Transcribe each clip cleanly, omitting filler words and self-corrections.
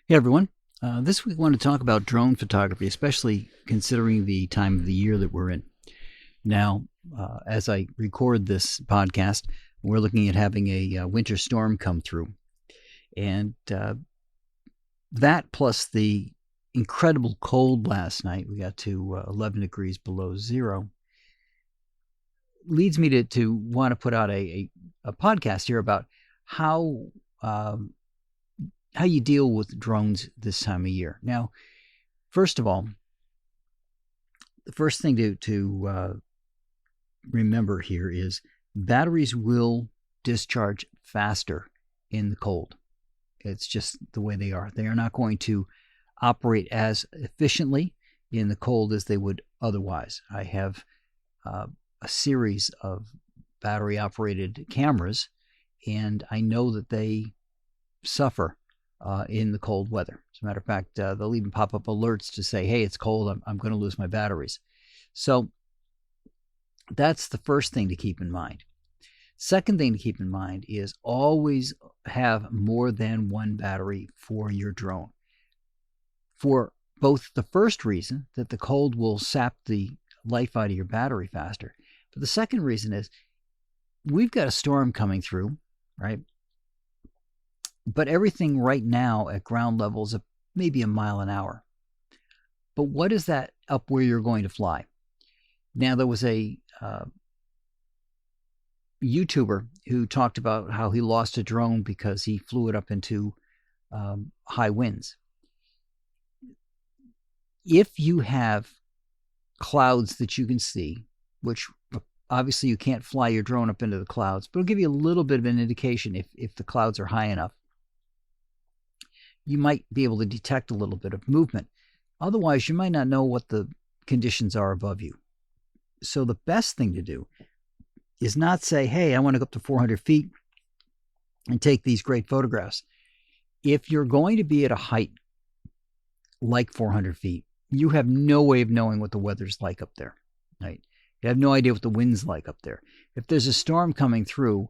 Hey everyone. This week I want to talk about drone photography, especially considering the time of the year that we're in. Now, as I record this podcast, we're looking at having a winter storm come through. And that plus the incredible cold last night, we got to 11 degrees below zero, leads me to want to put out a podcast here about how you deal with drones this time of year. Now, first of all, the first thing to remember here is batteries will discharge faster in the cold. It's just the way they are. They are not going to operate as efficiently in the cold as they would otherwise. I have a series of battery-operated cameras, and I know that they suffer in the cold weather. As a matter of fact, they'll even pop up alerts to say, hey, it's cold, I'm going to lose my batteries. So that's the first thing to keep in mind. Second thing to keep in mind is always have more than one battery for your drone. For both the first reason, that the cold will sap the life out of your battery faster, but the second reason is we've got a storm coming through, right? But everything right now at ground level is maybe a mile an hour. But what is that up where you're going to fly? Now, there was a YouTuber who talked about how he lost a drone because he flew it up into high winds. If you have clouds that you can see, which obviously you can't fly your drone up into the clouds, but it'll give you a little bit of an indication if the clouds are high enough. You might be able to detect a little bit of movement. Otherwise, you might not know what the conditions are above you. So the best thing to do is not say, hey, I want to go up to 400 feet and take these great photographs. If you're going to be at a height like 400 feet, you have no way of knowing what the weather's like up there, right? You have no idea what the wind's like up there. If there's a storm coming through,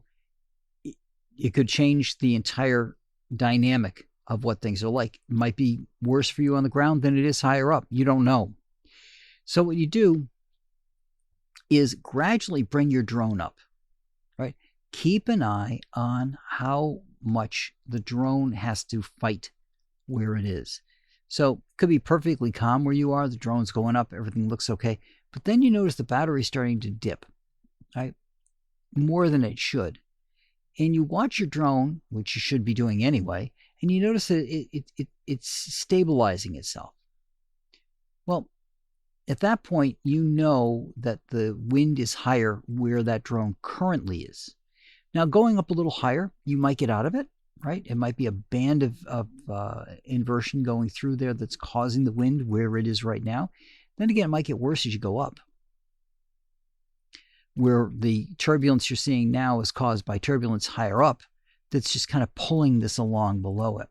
it could change the entire dynamic of what things are like. It might be worse for you on the ground than it is higher up. You don't know. So what you do is gradually bring your drone up, right? Keep an eye on how much the drone has to fight where it is. So it could be perfectly calm where you are. The drone's going up. Everything looks okay. But then you notice the battery's starting to dip, right? More than it should. And you watch your drone, which you should be doing anyway, and you notice that it's stabilizing itself. Well, at that point, you know that the wind is higher where that drone currently is. Now, going up a little higher, you might get out of it, right? It might be a band of inversion going through there that's causing the wind where it is right now. Then again, it might get worse as you go up, where the turbulence you're seeing now is caused by turbulence higher up that's just kind of pulling this along below it.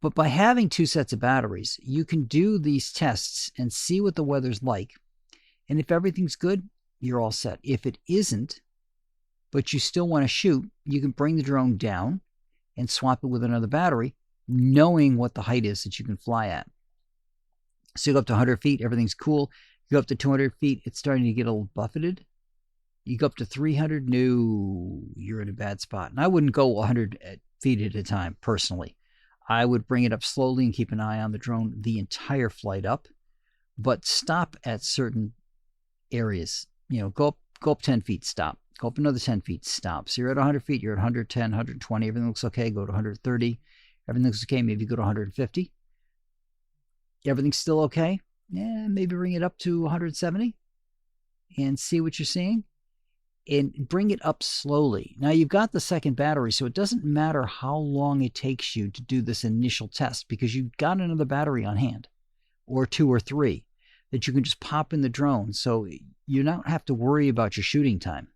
But by having two sets of batteries, you can do these tests and see what the weather's like. And if everything's good, you're all set. If it isn't, but you still want to shoot, you can bring the drone down and swap it with another battery, knowing what the height is that you can fly at. So you go up to 100 feet, everything's cool. You go up to 200 feet, it's starting to get a little buffeted. You go up to 300, no, you're in a bad spot. And I wouldn't go 100 feet at a time, personally. I would bring it up slowly and keep an eye on the drone the entire flight up, but stop at certain areas. You know, go up 10 feet, stop. Go up another 10 feet, stop. So you're at 100 feet, you're at 110, 120, everything looks okay, go to 130. Everything looks okay, maybe go to 150. Everything's still okay, yeah, maybe bring it up to 170 and see what you're seeing. And bring it up slowly. Now you've got the second battery, so it doesn't matter how long it takes you to do this initial test because you've got another battery on hand, or two or three, that you can just pop in the drone. So you don't have to worry about your shooting time.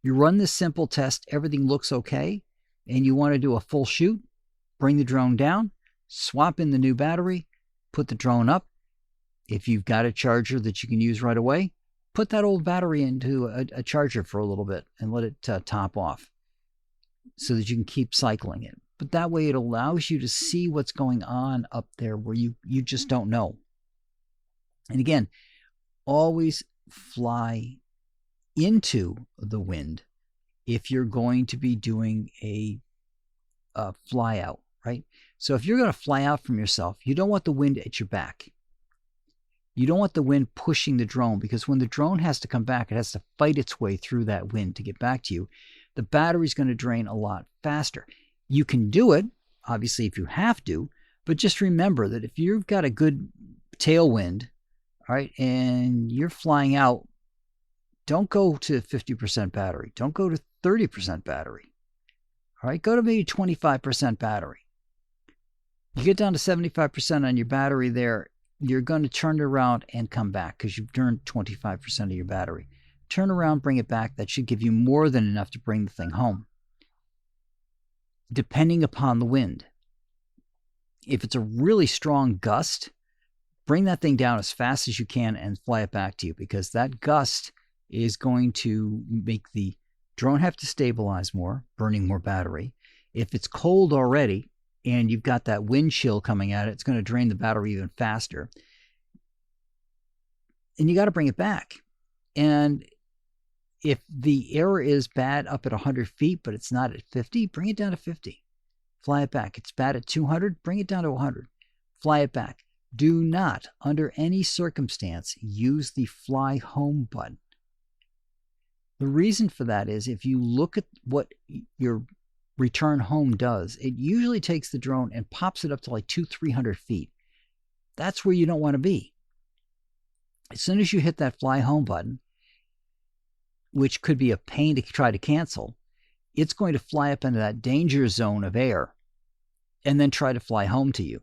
You run this simple test, everything looks okay, and you want to do a full shoot, bring the drone down, swap in the new battery, put the drone up. If you've got a charger that you can use right away, put that old battery into a charger for a little bit and let it top off so that you can keep cycling it. but that way it allows you to see what's going on up there where you just don't know. And again, always fly into the wind if you're going to be doing a fly out, right? So if you're going to fly out from yourself, you don't want the wind at your back. You don't want the wind pushing the drone, because when the drone has to come back, it has to fight its way through that wind to get back to you. The battery's going to drain a lot faster. You can do it, obviously, if you have to, but just remember that if you've got a good tailwind, all right, and you're flying out, don't go to 50% battery. Don't go to 30% battery. All right, go to maybe 25% battery. You get down to 75% on your battery there, you're going to turn it around and come back because you've burned 25% of your battery. Turn around, bring it back. That should give you more than enough to bring the thing home, depending upon the wind. If it's a really strong gust, bring that thing down as fast as you can and fly it back to you, because that gust is going to make the drone have to stabilize more, burning more battery. If it's cold already and you've got that wind chill coming at it, it's going to drain the battery even faster. And you got to bring it back. And if the air is bad up at 100 feet, but it's not at 50, bring it down to 50. Fly it back. It's bad at 200, bring it down to 100. Fly it back. Do not, under any circumstance, use the fly home button. The reason for that is if you look at what your return home does, it usually takes the drone and pops it up to like 200-300 feet. That's where you don't want to be. As soon as you hit that fly home button, which could be a pain to try to cancel, it's going to fly up into that danger zone of air and then try to fly home to you.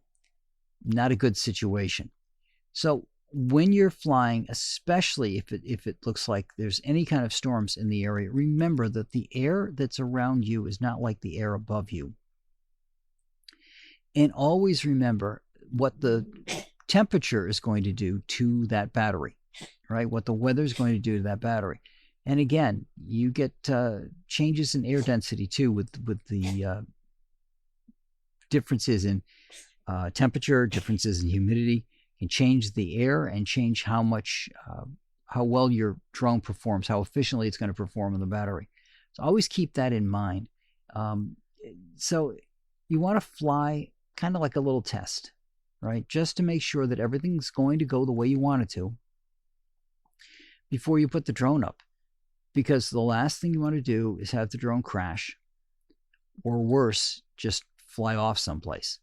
Not a good situation. So when you're flying, especially if it looks like there's any kind of storms in the area, remember that the air that's around you is not like the air above you. And always remember what the temperature is going to do to that battery, right? What the weather is going to do to that battery. And again, you get changes in air density too with the differences in temperature, differences in humidity. Can change the air and change how well your drone performs, how efficiently it's going to perform on the battery. So always keep that in mind. So you want to fly kind of like a little test, right? Just to make sure that everything's going to go the way you want it to before you put the drone up. Because the last thing you want to do is have the drone crash, or worse, just fly off someplace.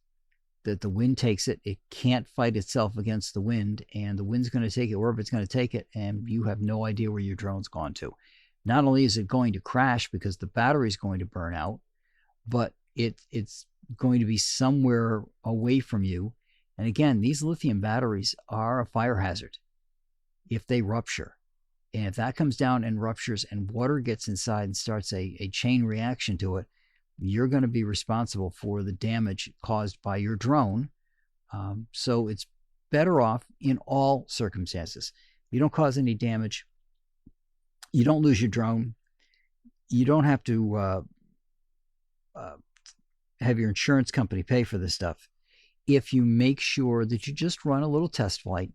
That the wind takes it, it can't fight itself against the wind, and the wind's going to take it wherever it's going to take it, and you have no idea where your drone's gone to. Not only is it going to crash because the battery's going to burn out, but it's going to be somewhere away from you. And again, these lithium batteries are a fire hazard if they rupture. And if that comes down and ruptures and water gets inside and starts a chain reaction to it, you're going to be responsible for the damage caused by your drone. So it's better off in all circumstances. You don't cause any damage. You don't lose your drone. You don't have to have your insurance company pay for this stuff. If you make sure that you just run a little test flight